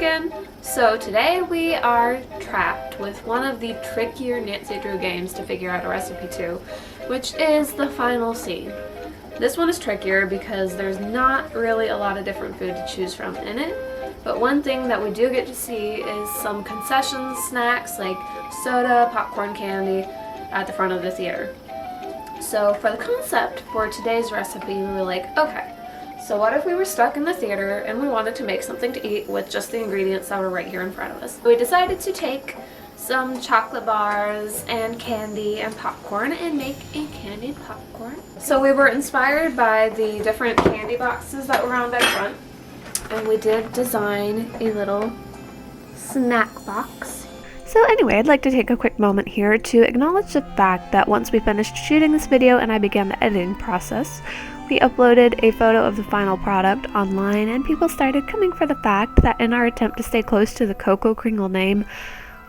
again. So today we are trapped with one of the trickier Nancy Drew games to figure out a recipe to, which is the final scene. This one is trickier because there's not really a lot of different food to choose from in it, but one thing that we do get to see is some concession snacks like soda, popcorn, candy at the front of the theater. So for the concept for today's recipe, we were like, okay, so what if we were stuck in the theater and we wanted to make something to eat with just the ingredients that were right here in front of us? We decided to take some chocolate bars and candy and popcorn and make a candied popcorn. So we were inspired by the different candy boxes that were on that front, and we did design a little snack box. So anyway, I'd like to take a quick moment here to acknowledge the fact that once we finished shooting this video and I began the editing process, we uploaded a photo of the final product online, and people started coming for the fact that in our attempt to stay close to the Koko Kringle name,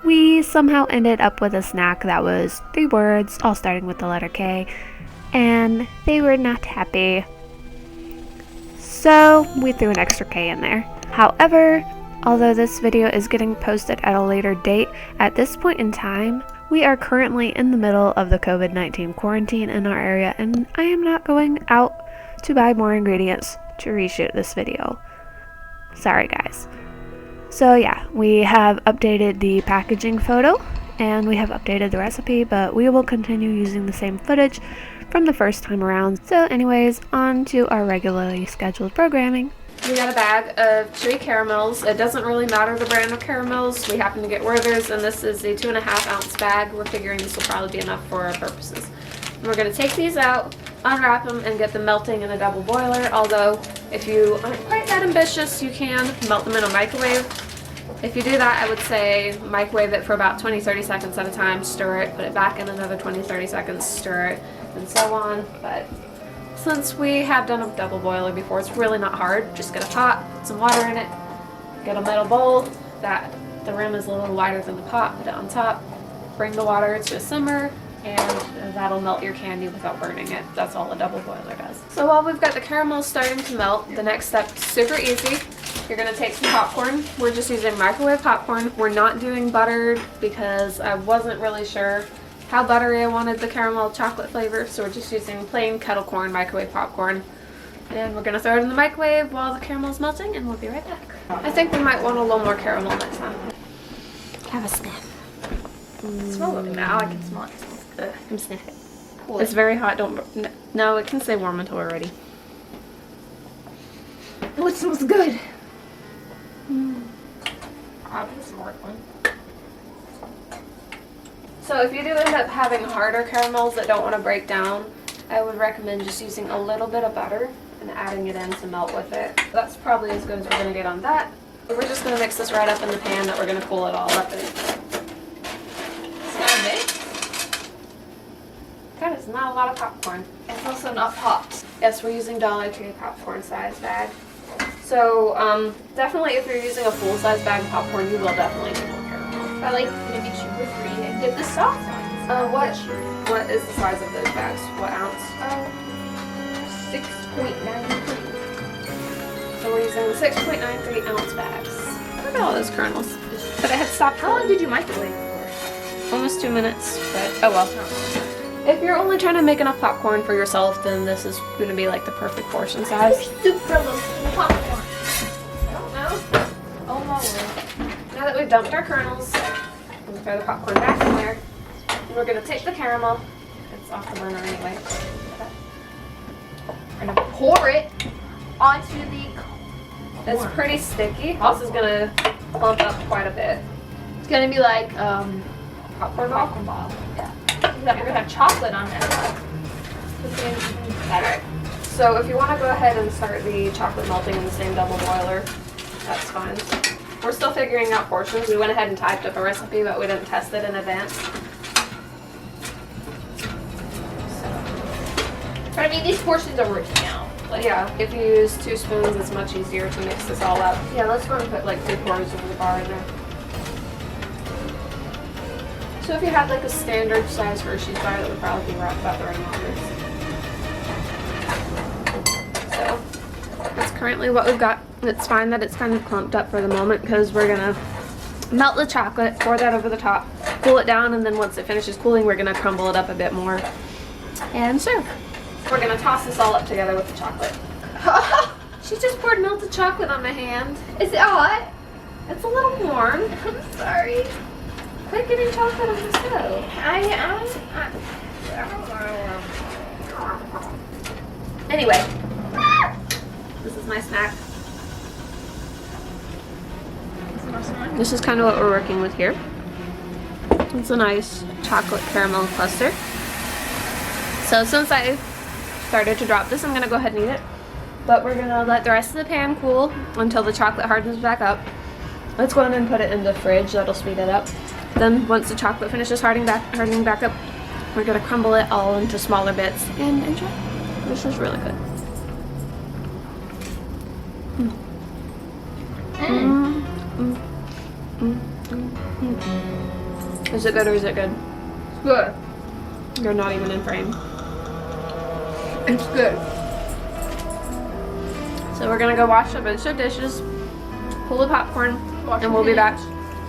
we somehow ended up with a snack that was 3 words, all starting with the letter K, and they were not happy. So we threw an extra K in there. However, although this video is getting posted at a later date, at this point in time, we are currently in the middle of the COVID-19 quarantine in our area, and I am not going out to buy more ingredients to reshoot this video. Sorry guys. So yeah, we have updated the packaging photo and we have updated the recipe, but we will continue using the same footage from the first time around. So anyways, on to our regularly scheduled programming. We got a bag of chewy caramels. It doesn't really matter the brand of caramels. We happen to get Werther's, and this is a 2.5 ounce bag. We're figuring this will probably be enough for our purposes. And we're going to take these out, unwrap them, and get them melting in a double boiler. Although, if you aren't quite that ambitious, you can melt them in a microwave. If you do that, I would say microwave it for about 20-30 seconds at a time, stir it, put it back in another 20-30 seconds, stir it, and so on. But since we have done a double boiler before, it's really not hard. Just get a pot, put some water in it, get a metal bowl that the rim is a little wider than the pot, put it on top, bring the water to a simmer, and that'll melt your candy without burning it. That's all a double boiler does. So while we've got the caramels starting to melt, the next step is super easy. You're going to take some popcorn. We're just using microwave popcorn. We're not doing buttered because I wasn't really sure how buttery I wanted the caramel chocolate flavor, so we're just using plain kettle corn microwave popcorn. And we're going to throw it in the microwave while the caramel's melting, and we'll be right back. I think we might want a little more caramel next time. Have a sniff. Smell it now. I can smell it. I can sniff it. Cool. It's very hot. Don't. No, it can stay warm until we're ready. Oh, it smells good. I'll put some more one. So if you do end up having harder caramels that don't want to break down, I would recommend just using a little bit of butter and adding it in to melt with it. That's probably as good as we're going to get on that. But we're just going to mix this right up in the pan that we're going to cool it all up in. It's kind of big. That is not a lot of popcorn. It's also not popped. Yes, we're using Dollar Tree popcorn size bag. So definitely if you're using a full size bag of popcorn, you will definitely need more caramel. I like maybe 2 or 3 and get the soft ones. What is the size of those bags? What ounce? 6.93. So we're using 6.93 ounce bags. Look at all those kernels. But I had stopped. How long did you microwave for? Almost 2 minutes, but oh well. If you're only trying to make enough popcorn for yourself, then this is going to be like the perfect portion size. Super little popcorn. I don't know. Oh my word. Now that we've dumped our kernels, we'll throw the popcorn back in there. And we're going to take the caramel. It's off the burner anyway. We're going to pour it onto the corn. It's pretty sticky. This is going to plump up quite a bit. It's going to be like Popcorn ball? popcorn ball. Yeah. We're going to have chocolate on it. Alright. So if you want to go ahead and start the chocolate melting in the same double boiler, that's fine. We're still figuring out portions. We went ahead and typed up a recipe, but we didn't test it in advance. But I mean, these portions are working out. Like, yeah, if you use 2 spoons, it's much easier to mix this all up. Yeah, let's go and put like 3/4 of the bar in there. So if you had like a standard size Hershey's bar, that would probably be about the right amount. So that's currently what we've got It's fine that it's kind of clumped up for the moment because we're gonna melt the chocolate, pour that over the top, cool it down, and then once it finishes cooling, we're gonna crumble it up a bit more and serve. We're gonna toss this all up together with the chocolate. She just poured melted chocolate on my hand. Is it hot? It's a little warm. I'm sorry. Quit getting chocolate on the stove. Anyway, this is my snack. This is kind of what we're working with here. It's a nice chocolate caramel cluster. So since I started to drop this, I'm gonna go ahead and eat it. But we're gonna let the rest of the pan cool until the chocolate hardens back up. Let's go ahead and put it in the fridge, that'll speed it up. Then once the chocolate finishes hardening back up, we're gonna crumble it all into smaller bits and enjoy. This is really good. Is it good or is it good? It's good. You're not even in frame. It's good. So we're gonna go wash a bunch of dishes, pull the popcorn, and we'll be back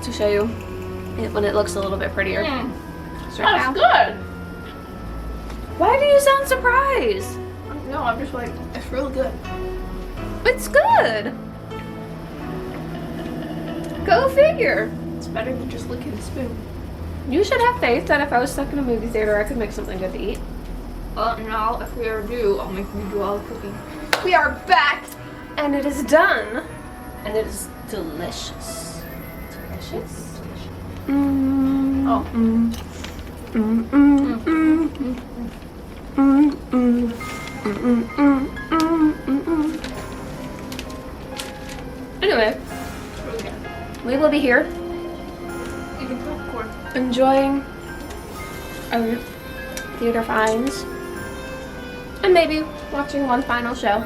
to show you it when it looks a little bit prettier. That's now. good. Why do you sound surprised? No, I'm just like, it's really good. It's good. Go figure. It's better than just licking a spoon. You should have faith that if I was stuck in a movie theater, I could make something good to eat. No, if we ever do, I'll make you do all the cooking. We are back, And it is done. And it is delicious. Delicious? Oh. Anyway, we will be here Eating popcorn. enjoying our theater finds and maybe watching one final show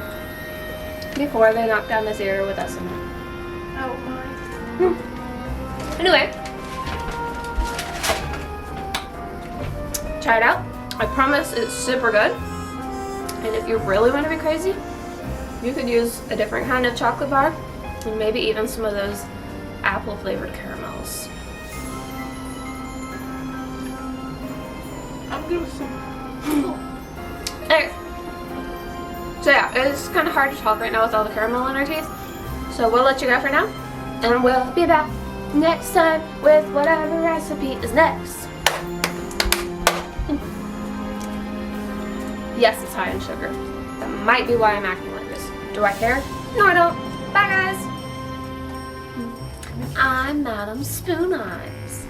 before they knock down the theater with us. Oh my. Anyway, try it out. I promise it's super good. And if you really want to be crazy, you could use a different kind of chocolate bar and maybe even some of those apple flavored caramels. I'm good with some. Okay. So yeah, it's kind of hard to talk right now with all the caramel in our teeth. So we'll let you go for now. And we'll be back next time with whatever recipe is next. Yes, it's high in sugar. That might be why I'm acting like this. Do I care? No, I don't. Bye, guys. I'm Madam Spoon Eyes.